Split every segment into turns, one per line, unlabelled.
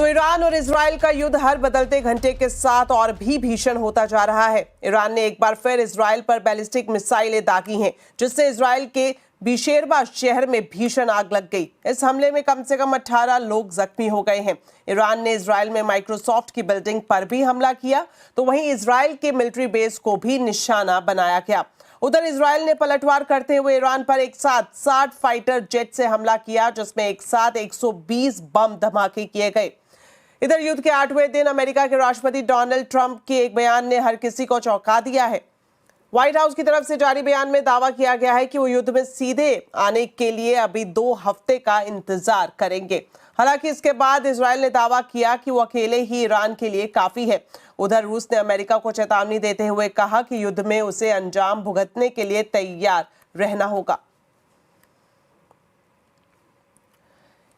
तो ईरान और इजराइल का युद्ध हर बदलते घंटे के साथ और भी भीषण होता जा रहा है। ईरान ने एक बार फिर इजराइल पर बैलिस्टिक मिसाइलें दागी हैं, जिससे इजराइल के बीशेरबा शहर में भीषण आग लग गई। इस हमले में कम से कम 18 लोग जख्मी हो गए हैं। ईरान ने इजराइल में माइक्रोसॉफ्ट की बिल्डिंग पर भी हमला किया, तो वहीं इजराइल के मिलिट्री बेस को भी निशाना बनाया गया। उधर इजराइल ने पलटवार करते हुए ईरान पर एक साथ 60 फाइटर जेट से हमला किया, जिसमें एक साथ 120 बम धमाके किए गए। इधर युद्ध के 8वें दिन अमेरिका के राष्ट्रपति डोनाल्ड ट्रंप के एक बयान ने हर किसी को चौंका दिया है। व्हाइट हाउस की तरफ से जारी बयान में दावा किया गया है कि वो युद्ध में सीधे आने के लिए अभी 2 हफ्ते का इंतजार करेंगे। हालांकि इसके बाद इजराइल ने दावा किया कि वो अकेले ही ईरान के लिए काफी है। उधर रूस ने अमेरिका को चेतावनी देते हुए कहा कि युद्ध में उसे अंजाम भुगतने के लिए तैयार रहना होगा।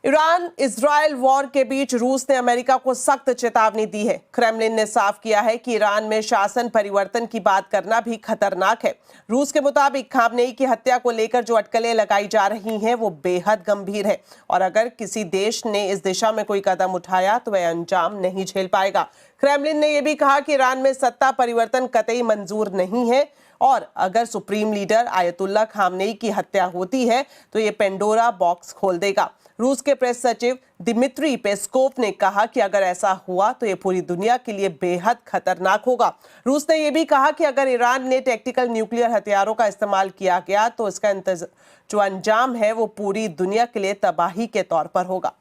ईरान इजराइल वॉर के बीच रूस ने अमेरिका को सख्त चेतावनी दी है। क्रेमलिन ने साफ किया है कि ईरान में शासन परिवर्तन की बात करना भी खतरनाक है। रूस के मुताबिक खामनेई की हत्या को लेकर जो अटकलें लगाई जा रही हैं वो बेहद गंभीर है और अगर किसी देश ने इस दिशा में कोई कदम उठाया तो वह अंजाम नहीं झेल पाएगा। क्रेमलिन ने यह भी कहा कि ईरान में सत्ता परिवर्तन कतई मंजूर नहीं है और अगर सुप्रीम लीडर आयतुल्ला खामनेई की हत्या होती है तो ये पेंडोरा बॉक्स खोल देगा। रूस के प्रेस सचिव दिमित्री पेस्कोव ने कहा कि अगर ऐसा हुआ तो ये पूरी दुनिया के लिए बेहद खतरनाक होगा। रूस ने यह भी कहा कि अगर ईरान ने टैक्टिकल न्यूक्लियर हथियारों का इस्तेमाल किया गया तो इसका जो अंजाम है वो पूरी दुनिया के लिए तबाही के तौर पर होगा।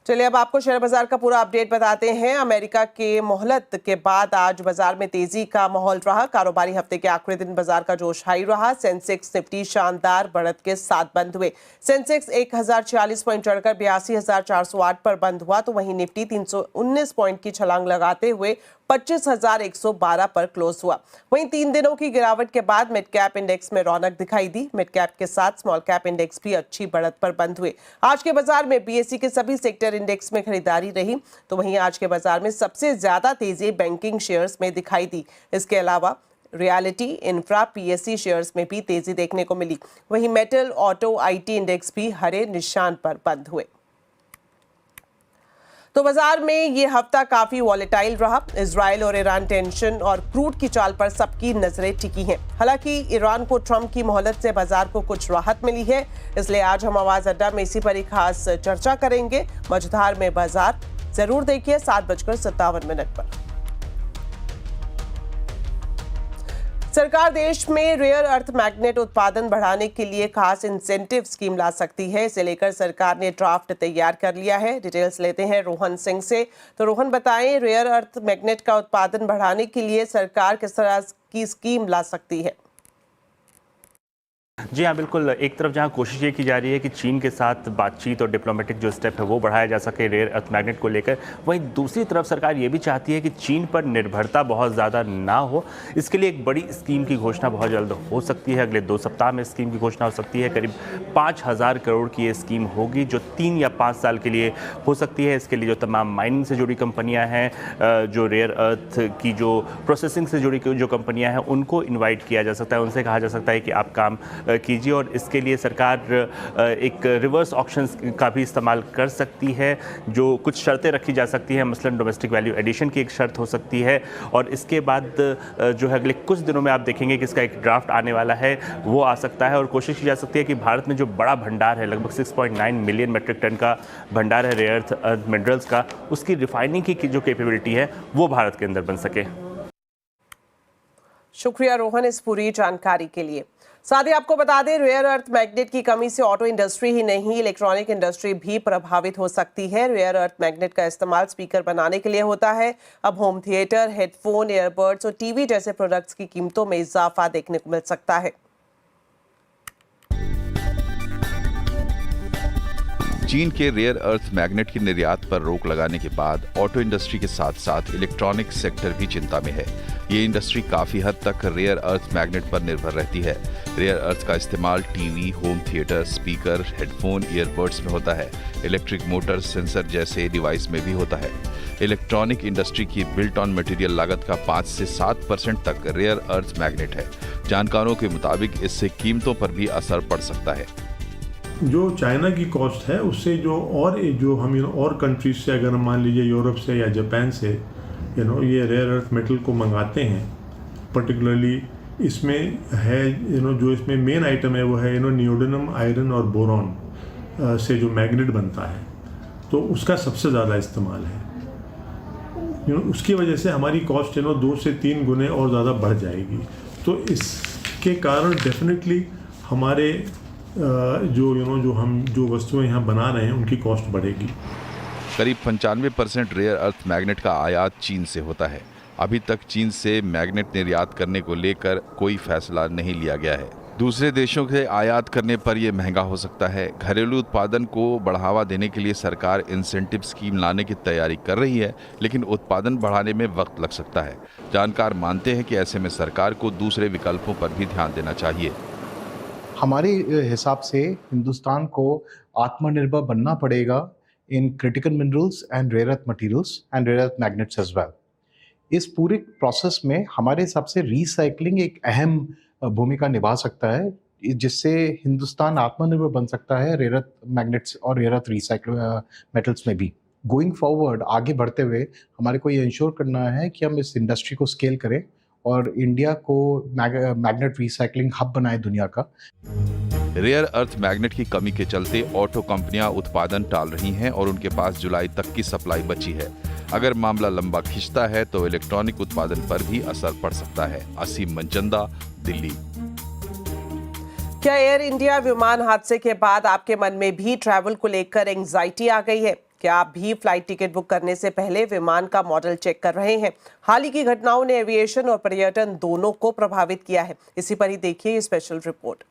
चलिए अब आपको शेयर बाजार का पूरा अपडेट बताते हैं। अमेरिका के मोहलत के बाद आज बाजार में तेजी का माहौल रहा। कारोबारी हफ्ते के आखिरी दिन बाजार का जोश हाई रहा। सेंसेक्स निफ्टी शानदार बढ़त के साथ बंद हुए। सेंसेक्स 1040 पॉइंट चढ़कर 82,408 पर बंद हुआ, तो वहीं निफ्टी 319 पॉइंट की छलांग लगाते हुए 25,112 पर क्लोज हुआ। वहीं 3 दिनों की गिरावट के बाद मिड कैप इंडेक्स में रौनक दिखाई दी। मिड कैप के साथ स्मॉल कैप इंडेक्स भी अच्छी बढ़त पर बंद हुए। आज के बाजार में बीएसई के सभी सेक्टर इंडेक्स में खरीदारी रही, तो वहीं आज के बाजार में सबसे ज्यादा तेजी बैंकिंग शेयर्स में दिखाई दी। इसके अलावा रियलिटी, इंफ्रा, पीएससी शेयर्स में भी तेजी देखने को मिली। वहीं मेटल, ऑटो, आईटी इंडेक्स भी हरे निशान पर बंद हुए। तो बाजार में ये हफ्ता काफी वॉलेटाइल रहा। इजराइल और ईरान टेंशन और क्रूड की चाल पर सबकी नजरें टिकी हैं। हालांकि ईरान को ट्रंप की मोहलत से बाजार को कुछ राहत मिली है, इसलिए आज हम आवाज अड्डा में इसी पर ही खास चर्चा करेंगे। मझधार में बाजार जरूर देखिए 7:57 पर। सरकार देश में रेयर अर्थ मैग्नेट उत्पादन बढ़ाने के लिए खास इंसेंटिव स्कीम ला सकती है। इसे लेकर सरकार ने ड्राफ्ट तैयार कर लिया है। डिटेल्स लेते हैं रोहन सिंह से। तो रोहन बताएं, रेयर अर्थ मैग्नेट का उत्पादन बढ़ाने के लिए सरकार किस तरह की स्कीम ला सकती है?
जी हाँ, बिल्कुल। एक तरफ जहाँ कोशिश ये की जा रही है कि चीन के साथ बातचीत और डिप्लोमेटिक जो स्टेप है वो बढ़ाया जा सके रेयर अर्थ मैग्नेट को लेकर, वहीं दूसरी तरफ सरकार ये भी चाहती है कि चीन पर निर्भरता बहुत ज़्यादा ना हो। इसके लिए एक बड़ी स्कीम की घोषणा बहुत जल्द हो सकती है। अगले 2 सप्ताह में स्कीम की घोषणा हो सकती है। करीब 5,000 करोड़ की ये स्कीम होगी जो 3 या 5 साल के लिए हो सकती है। इसके लिए जो तमाम माइनिंग से जुड़ी कंपनियाँ हैं, जो रेयर अर्थ की जो प्रोसेसिंग से जुड़ी जो कंपनियाँ हैं, उनको इन्वाइट किया जा सकता है। उनसे कहा जा सकता है कि आप काम कीजिए और इसके लिए सरकार एक रिवर्स ऑक्शन का भी इस्तेमाल कर सकती है। जो कुछ शर्तें रखी जा सकती हैं, मसलन डोमेस्टिक वैल्यू एडिशन की एक शर्त हो सकती है। और इसके बाद जो है अगले कुछ दिनों में आप देखेंगे कि इसका एक ड्राफ्ट आने वाला है, वो आ सकता है। और कोशिश की जा सकती है कि भारत में जो बड़ा भंडार है, लगभग 6.9 मिलियन मेट्रिक टन का भंडार है रेयर अर्थ मिनरल्स का, उसकी रिफाइनिंग की जो कैपेबिलिटी है वो भारत के अंदर बन सके।
शुक्रिया रोहन इस पूरी जानकारी के लिए। साथ ही आपको बता दें, रेयर अर्थ मैग्नेट की कमी से ऑटो इंडस्ट्री ही नहीं, इलेक्ट्रॉनिक इंडस्ट्री भी प्रभावित हो सकती है। रेयर अर्थ मैग्नेट का इस्तेमाल स्पीकर बनाने के लिए होता है। अब होम थिएटर, हेडफोन, ईयरबड्स और टीवी जैसे प्रोडक्ट्स की कीमतों में इजाफा देखने को मिल सकता है।
चीन के रेयर अर्थ मैग्नेट की निर्यात पर रोक लगाने के बाद ऑटो इंडस्ट्री के साथ साथ इलेक्ट्रॉनिक सेक्टर भी चिंता में है। ये इंडस्ट्री काफी हद तक रेयर अर्थ मैग्नेट पर निर्भर रहती है। रेयर अर्थ का इस्तेमाल TV, home theatre, speaker, headphone, earbuds में होता है। इलेक्ट्रिक मोटर, सेंसर जैसे डिवाइस में भी होता है। इलेक्ट्रॉनिक इंडस्ट्री की बिल्ट ऑन मटेरियल लागत का 5 से 7% तक रेयर अर्थ मैग्नेट है। जानकारों के मुताबिक इससे कीमतों पर भी असर पड़ सकता है।
जो चाइना की कॉस्ट है उससे जो हम और कंट्रीज से, अगर हम मान लीजिए यूरोप से या जापान से ये रेयर अर्थ मेटल को मंगाते हैं, पर्टिकुलरली इसमें है जो इसमें मेन आइटम है वो है नियोडिनम, आयरन और बोरॉन से जो मैग्नेट बनता है, तो उसका सबसे ज़्यादा इस्तेमाल है। उसकी वजह से हमारी कॉस्ट 2 से 3 गुने और ज़्यादा बढ़ जाएगी। तो इसके कारण डेफिनेटली हमारे जो वस्तुएं यहाँ बना रहे हैं उनकी कॉस्ट बढ़ेगी।
करीब 95% रेयर अर्थ मैग्नेट का आयात चीन से होता है। अभी तक चीन से मैग्नेट निर्यात करने को लेकर कोई फैसला नहीं लिया गया है। दूसरे देशों से आयात करने पर यह महंगा हो सकता है। घरेलू उत्पादन को बढ़ावा देने के लिए सरकार इंसेंटिव स्कीम लाने की तैयारी कर रही है, लेकिन उत्पादन बढ़ाने में वक्त लग सकता है। जानकार मानते हैं कि ऐसे में सरकार को दूसरे विकल्पों पर भी ध्यान देना चाहिए।
हमारे हिसाब से हिंदुस्तान को आत्मनिर्भर बनना पड़ेगा in critical minerals and rare earth materials and rare earth magnets as well. इस पूरे प्रोसेस में हमारे हिसाब से रिसाइकलिंग एक अहम भूमिका निभा सकता है, जिससे हिंदुस्तान आत्मनिर्भर बन सकता है रेयर अर्थ मैग्नेट्स और रेयर अर्थ रिसाइकल मेटल्स में भी। गोइंग फॉरवर्ड, आगे बढ़ते हुए हमारे को ये इंश्योर करना है कि हम इस इंडस्ट्री को स्केल करें और इंडिया को मैग्नेट रिसाइकलिंग हब बनाए दुनिया का।
रेयर अर्थ मैग्नेट की कमी के चलते ऑटो कंपनियां उत्पादन टाल रही हैं और उनके पास जुलाई तक की सप्लाई बची है। अगर मामला लंबा खिंचता है तो इलेक्ट्रॉनिक उत्पादन पर भी असर पड़ सकता है। असीम मंचंदा, दिल्ली।
क्या एयर इंडिया विमान हादसे के बाद आपके मन में भी ट्रैवल को लेकर एंजाइटी आ गई है? क्या आप भी फ्लाइट टिकट बुक करने से पहले विमान का मॉडल चेक कर रहे हैं? हाल ही की घटनाओं ने एविएशन और पर्यटन दोनों को प्रभावित किया है। इसी पर ही देखिए ये स्पेशल रिपोर्ट।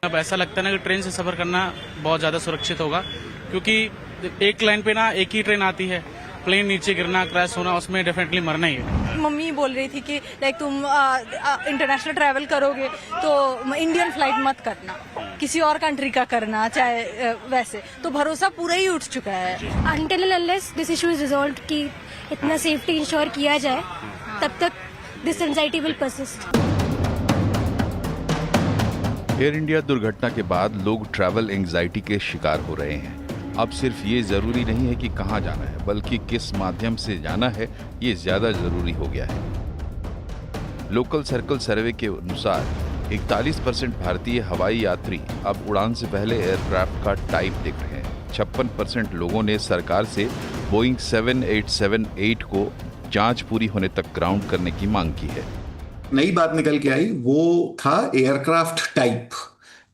अब ऐसा लगता है ना कि ट्रेन से सफर करना बहुत ज्यादा सुरक्षित होगा, क्योंकि एक लाइन पे ना एक ही ट्रेन आती है। प्लेन नीचे गिरना, क्रैश होना, उसमें डेफिनेटली मरना ही है।
मम्मी बोल रही थी कि लाइक तुम इंटरनेशनल ट्रैवल करोगे तो इंडियन फ्लाइट मत करना, किसी और कंट्री का करना, चाहे वैसे। तो भरोसा पूरा ही उठ चुका है।
Until and unless this issue is resolved कि इतना सेफ्टी इंश्योर किया जाए, तब तक this anxiety will persist.
Air India दुर्घटना के बाद लोग ट्रैवल एंजाइटी के शिकार हो रहे हैं। अब सिर्फ ये जरूरी नहीं है कि कहाँ जाना है, बल्कि किस माध्यम से जाना है, ये ज्यादा जरूरी हो गया है। लोकल सर्कल सर्वे के अनुसार 41% भारतीय हवाई यात्री अब उड़ान से पहले एयरक्राफ्ट का टाइप देख रहे हैं। 56% लोगों ने सरकार से बोइंग 7878 को जांच पूरी होने तक ग्राउंड करने की मांग की है।
नई बात निकल के आई वो था एयरक्राफ्ट टाइप,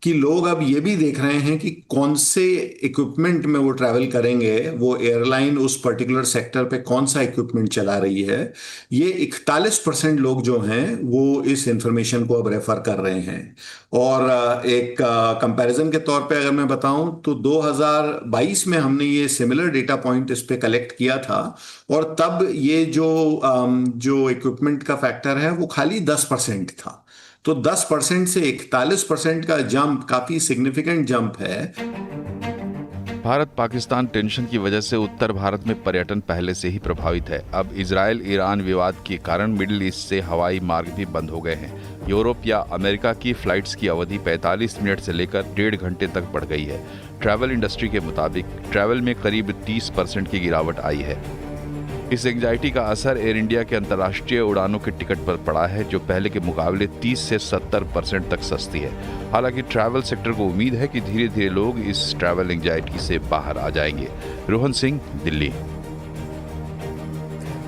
कि लोग अब ये भी देख रहे हैं कि कौन से इक्विपमेंट में वो ट्रैवल करेंगे, वो एयरलाइन उस पर्टिकुलर सेक्टर पे कौन सा इक्विपमेंट चला रही है। ये 41% लोग जो हैं वो इस इंफॉर्मेशन को अब रेफर कर रहे हैं। और एक कंपैरिजन के तौर पे अगर मैं बताऊं तो 2022 में हमने ये सिमिलर डेटा पॉइंट इस पे कलेक्ट किया था, और तब ये जो इक्विपमेंट का फैक्टर है वो खाली 10% था। तो 10% से 41% का जंप काफी सिग्निफिकेंट जंप है।
भारत पाकिस्तान टेंशन की वजह से उत्तर भारत में पर्यटन पहले से ही प्रभावित है। अब इजराइल ईरान विवाद के कारण मिडिल ईस्ट से हवाई मार्ग भी बंद हो गए हैं। यूरोप या अमेरिका की फ्लाइट्स की अवधि 45 मिनट से लेकर 1.5 घंटे तक बढ़ गई है। ट्रैवल इंडस्ट्री के मुताबिक ट्रैवल में करीब 30% की गिरावट आई है। इस एंजाइटी का असर एयर इंडिया के अंतर्राष्ट्रीय उड़ानों के टिकट पर पड़ा है, जो पहले के मुकाबले 30 से 70% तक सस्ती है। हालांकि ट्रैवल सेक्टर को उम्मीद है कि धीरे धीरे लोग इस ट्रैवल एंजाइटी से बाहर आ जाएंगे। रोहन सिंह, दिल्ली।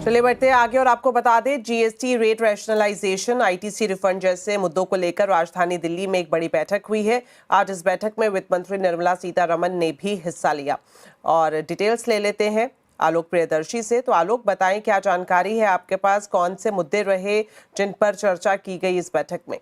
चलिए बढ़ते हैं आगे और आपको बता दें, GST rate rationalisation, ITC refund जैसे मुद्दों को लेकर राजधानी दिल्ली में एक बड़ी बैठक हुई है। आज इस बैठक में वित्त मंत्री निर्मला सीतारमण ने भी हिस्सा लिया और डिटेल्स ले लेते हैं आलोक प्रियदर्शी से। तो आलोक, बताएं क्या जानकारी है आपके पास, कौन से मुद्दे रहे जिन पर चर्चा की गई इस बैठक में?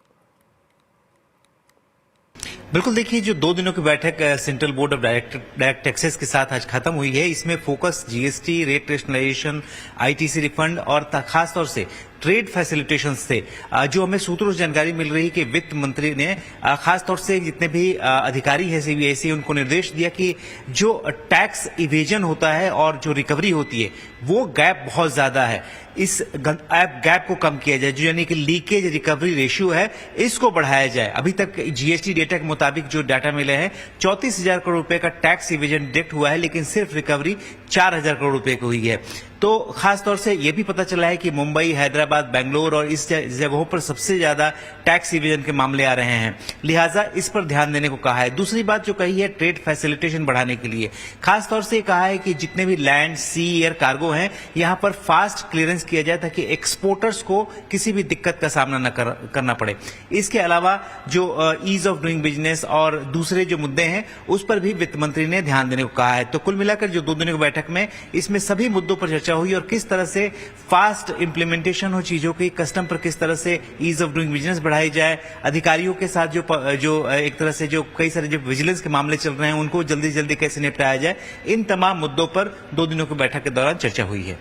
बिल्कुल, देखिए जो 2 दिनों की बैठक central board of direct taxes के साथ आज खत्म हुई है, इसमें focus GST, rate rationalisation, ITC refund और खास तौर से ट्रेड फैसिलिटेशन से जो हमें सूत्रों से जानकारी मिल रही है कि वित्त मंत्री ने खास तौर से जितने भी अधिकारी है सीबीआईसी, उनको निर्देश दिया कि जो टैक्स इवेजन होता है और जो रिकवरी होती है वो गैप बहुत ज्यादा है। इस गैप को कम किया जाए, जो यानी कि लीकेज रिकवरी रेशियो है इसको बढ़ाया जाए। अभी तक जीएसटी डेटा के मुताबिक जो डाटा मिले हैं 34,000 करोड़ रुपए का टैक्स इवेजन डिटेक्ट हुआ है, लेकिन सिर्फ रिकवरी 4,000 करोड़ रुपए की हुई है। तो खासतौर से यह भी पता चला है कि मुंबई, हैदराबाद, बेंगलोर और इस जगहों पर सबसे ज्यादा टैक्स इवेजन के मामले आ रहे हैं, लिहाजा इस पर ध्यान देने को कहा है। दूसरी बात जो कही है ट्रेड फैसिलिटेशन बढ़ाने के लिए, खासतौर से कहा है कि जितने भी लैंड, सी, एयर कार्गो हैं यहां पर फास्ट क्लियरेंस किया जाए ताकि एक्सपोर्टर्स को किसी भी दिक्कत का सामना न करना पड़े। इसके अलावा जो ईज ऑफ डूइंग बिजनेस और दूसरे जो मुद्दे हैं उस पर भी वित्त मंत्री ने ध्यान देने को कहा है। तो कुल मिलाकर जो 2 दिनों की बैठक में इसमें सभी मुद्दों पर चर्चा हुई और किस तरह से फास्ट इंप्लीमेंटेशन हो चीजों की, कस्टम पर किस तरह से ईज ऑफ डूइंग बिजनेस बढ़ाई जाए, अधिकारियों के साथ जो एक तरह से जो कई सारे जो विजिलेंस के मामले चल रहे हैं उनको जल्दी जल्दी कैसे निपटाया जाए, इन तमाम मुद्दों पर 2 दिनों की बैठक के दौरान चर्चा हुई है।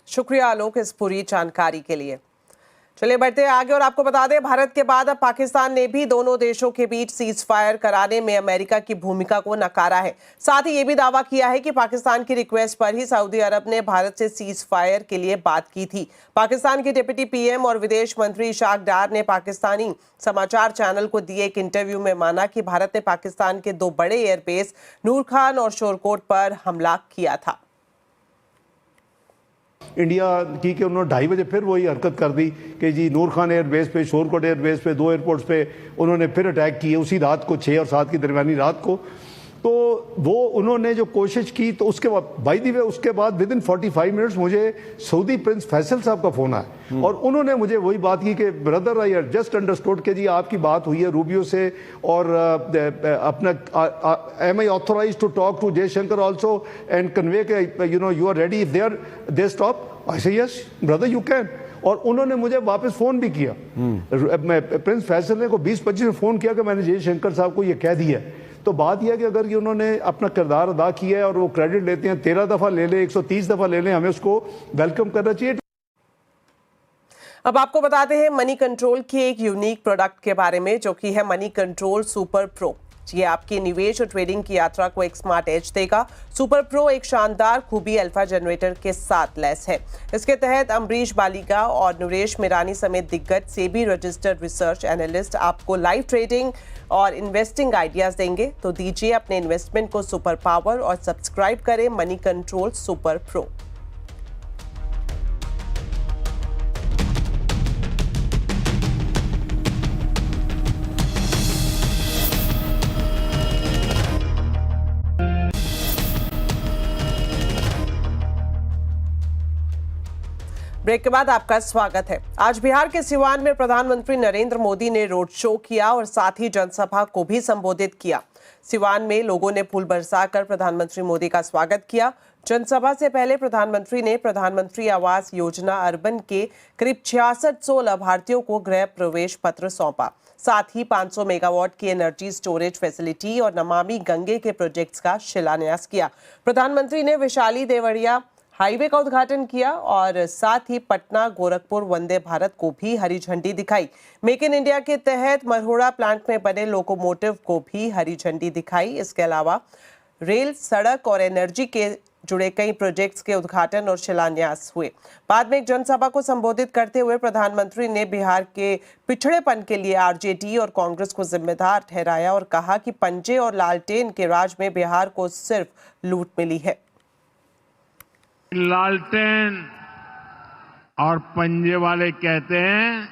शुक्रिया आलोक इस पूरी जानकारी के लिए। चलिए बढ़ते हैं आगे और आपको बता दें भारत के बाद अब पाकिस्तान ने भी दोनों देशों के बीच सीज फायर कराने में अमेरिका की भूमिका को नकारा है। साथ ही ये भी दावा किया है कि पाकिस्तान की रिक्वेस्ट पर ही सऊदी अरब ने भारत से सीज फायर के लिए बात की थी। पाकिस्तान के डिप्टी पीएम और विदेश मंत्री इशाक डार ने पाकिस्तानी समाचार चैनल को दिए एक इंटरव्यू में माना कि भारत ने पाकिस्तान के 2 बड़े एयरबेस नूर खान और शोरकोट पर हमला किया था।
इंडिया की कि उन्होंने 2:30 बजे फिर वही हरकत कर दी कि जी नूर खान एयरबेस पे, शोरकोट एयरबेस पे, 2 एयरपोर्ट्स पे उन्होंने फिर अटैक किए उसी रात को, 6 और 7 की दरमियानी रात को। तो वो उन्होंने जो कोशिश की तो उसके बाद बाय द वे उसके बाद विद इन 45 मिनट्स मुझे सऊदी प्रिंस फैसल साहब का फोन आया और उन्होंने मुझे वही बात की कि ब्रदर आई जस्ट अंडरस्टूड कि जी आपकी बात हुई है रूबियो से और अपना am I authorise to talk to Jaishankar also and convey के you know you are ready if they stop. I say yes brother you can. और उन्होंने मुझे वापस फोन भी किया, प्रिंस फैसल ने को 20-25 में फोन किया कि मैंने जयशंकर साहब को ये कह दिया। तो बात यह है कि अगर ये उन्होंने अपना किरदार अदा किया है और वो क्रेडिट लेते हैं, 13 दफा ले लें, 130 दफा ले लें, हमें उसको वेलकम करना चाहिए।
अब आपको बताते हैं मनी कंट्रोल के एक यूनिक प्रोडक्ट के बारे में जो कि है मनी कंट्रोल सुपर प्रो। ये आपकी निवेश और ट्रेडिंग की यात्रा को एक स्मार्ट एज देगा। सुपर प्रो एक शानदार खूबी अल्फा जनरेटर के साथ लैस है। इसके तहत अम्बरीश बालिका और नरेश मिरानी समेत दिग्गज सेबी रजिस्टर्ड रिसर्च एनालिस्ट आपको लाइव ट्रेडिंग और इन्वेस्टिंग आइडियाज देंगे। तो दीजिए अपने इन्वेस्टमेंट को सुपर पावर और सब्सक्राइब करें Moneycontrol Super Pro. Break के बाद आपका स्वागत है। आज बिहार के सिवान में प्रधानमंत्री नरेंद्र मोदी ने रोड शो किया और साथ ही जनसभा को भी संबोधित किया। सिवान में लोगों ने फूल बरसाकर प्रधानमंत्री मोदी का स्वागत किया। जनसभा से पहले प्रधानमंत्री ने प्रधानमंत्री आवास योजना अर्बन के करीब 6600 लाभार्थियों को गृह प्रवेश पत्र सौंपा। साथ ही 500 मेगावाट की एनर्जी स्टोरेज फैसिलिटी और नमामि गंगे के प्रोजेक्ट्स का शिलान्यास किया। प्रधानमंत्री ने वैशाली देवरिया हाईवे का उद्घाटन किया और साथ ही पटना गोरखपुर वंदे भारत को भी हरी झंडी दिखाई। मेक इन इंडिया के तहत मरहोड़ा प्लांट में बने लोकोमोटिव को भी हरी झंडी दिखाई। इसके अलावा रेल, सड़क और एनर्जी के जुड़े कई प्रोजेक्ट्स के उद्घाटन और शिलान्यास हुए। बाद में एक जनसभा को संबोधित करते हुए प्रधानमंत्री ने बिहार के पिछड़ेपन के लिए आरजेडी और कांग्रेस को जिम्मेदार ठहराया और कहा कि पंजे और लालटेन के राज में बिहार को सिर्फ लूट मिली है।
लालटेन और पंजे वाले कहते हैं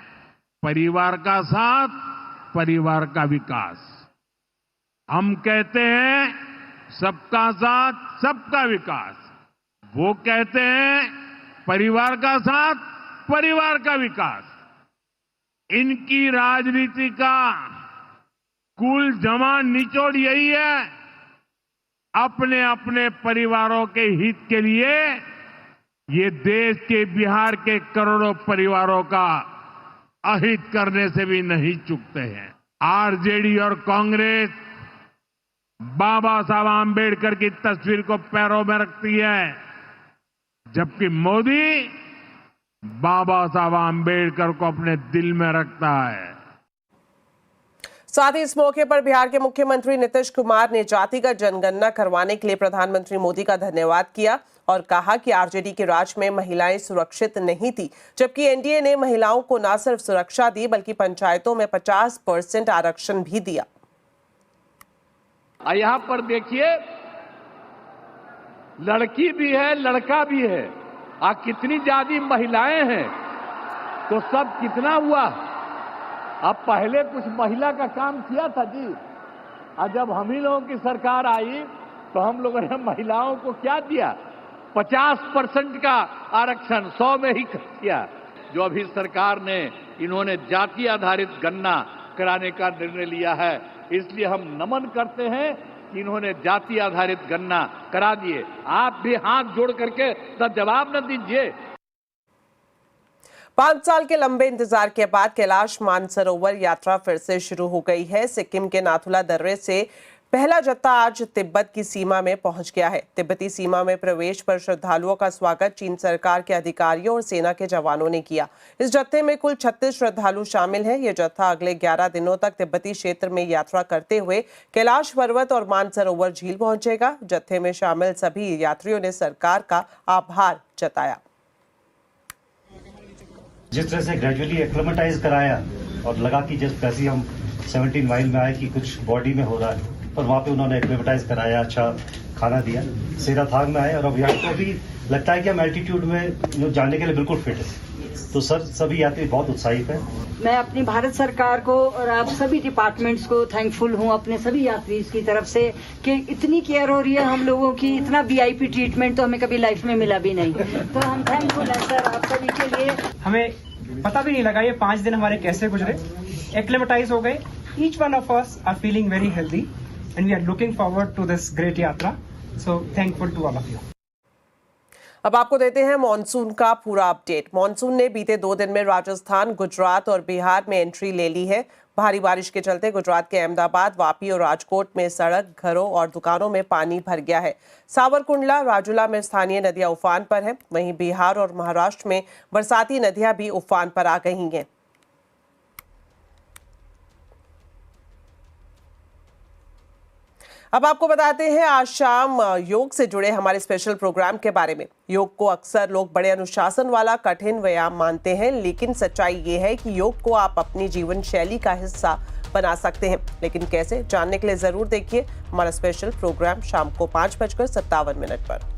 परिवार का साथ, परिवार का विकास। हम कहते हैं सबका साथ, सबका विकास। वो कहते हैं परिवार का साथ, परिवार का विकास। इनकी राजनीति का कुल जमा निचोड़ यही है, अपने अपने परिवारों के हित के लिए ये देश के बिहार के करोड़ों परिवारों का अहित करने से भी नहीं चूकते हैं। आरजेडी और कांग्रेस बाबा साहब आंबेडकर की तस्वीर को पैरों में रखती है, जबकि मोदी बाबा साहब आंबेडकर को अपने दिल में रखता है।
साथ ही इस मौके पर बिहार के मुख्यमंत्री नीतीश कुमार ने जातिगत जनगणना करवाने के लिए प्रधानमंत्री मोदी का धन्यवाद किया और कहा कि आरजेडी के राज में महिलाएं सुरक्षित नहीं थी, जबकि एनडीए ने महिलाओं को न सिर्फ सुरक्षा दी बल्कि पंचायतों में 50% आरक्षण भी दिया।
यहाँ पर देखिए, लड़की भी है लड़का भी है, कितनी ज्यादा महिलाएं हैं, तो सब कितना हुआ। अब पहले कुछ महिला का काम किया था जी, और जब हम ही लोगों की सरकार आई तो हम लोगों ने महिलाओं को क्या दिया, 50% का आरक्षण 100 में ही कर दिया। जो अभी सरकार ने इन्होंने जाति आधारित गणना कराने का निर्णय लिया है, इसलिए हम नमन करते हैं कि इन्होंने जाति आधारित गणना करा दिए। आप भी हाथ जोड़ करके तो जवाब न दीजिए।
5 साल के लंबे इंतजार के बाद कैलाश मानसरोवर यात्रा फिर से शुरू हो गई है। सिक्किम के नाथुला दर्रे से पहला जत्था आज तिब्बत की सीमा में पहुंच गया है। तिब्बती सीमा में प्रवेश पर श्रद्धालुओं का स्वागत चीन सरकार के अधिकारियों और सेना के जवानों ने किया। इस जत्थे में कुल 36 श्रद्धालु शामिल हैं। ये जत्था अगले 11 दिनों तक तिब्बती क्षेत्र में यात्रा करते हुए कैलाश पर्वत और मानसरोवर झील पहुंचेगा। जत्थे में शामिल सभी यात्रियों ने सरकार का आभार जताया।
जिस तरह से ग्रेजुअली एक्लेमेटाइज कराया और लगा कि जैसे हम 17 माइल में आए कि कुछ बॉडी में हो रहा है, और वहाँ पे उन्होंने एक्लेमेटाइज कराया, अच्छा खाना दिया। सेराथांग में आए और अब यहाँ को भी लगता है कि हम एल्टीट्यूड में जाने के लिए बिल्कुल फिट है। तो सभी यात्री बहुत उत्साहित हैं।
मैं अपनी भारत सरकार को और आप सभी डिपार्टमेंट्स को थैंकफुल हूँ अपने सभी यात्री की तरफ से कि इतनी केयर हो रही है हम लोगों की। इतना वीआईपी ट्रीटमेंट तो हमें कभी लाइफ में मिला भी नहीं, तो हम थैंकफुल हैं सर आप सभी के लिए।
हमें पता भी नहीं लगा ये 5 दिन हमारे कैसे गुजरे, एक्लेमेटाइज हो गए। Each one of us are feeling very healthy and we are looking forward to this great यात्रा। So thankful to all of you.
अब आपको देते हैं मॉनसून का पूरा अपडेट। मॉनसून ने बीते 2 दिन में राजस्थान, गुजरात और बिहार में एंट्री ले ली है। भारी बारिश के चलते गुजरात के अहमदाबाद, वापी और राजकोट में सड़क, घरों और दुकानों में पानी भर गया है। सावरकुंडला, राजुला में स्थानीय नदियां उफान पर हैं। वहीं बिहार और महाराष्ट्र में बरसाती नदियां भी उफान पर आ गई हैं। अब आपको बताते हैं आज शाम योग से जुड़े हमारे स्पेशल प्रोग्राम के बारे में। योग को अक्सर लोग बड़े अनुशासन वाला कठिन व्यायाम मानते हैं, लेकिन सच्चाई ये है कि योग को आप अपनी जीवन शैली का हिस्सा बना सकते हैं। लेकिन कैसे, जानने के लिए जरूर देखिए हमारा स्पेशल प्रोग्राम शाम को 5:57 पर।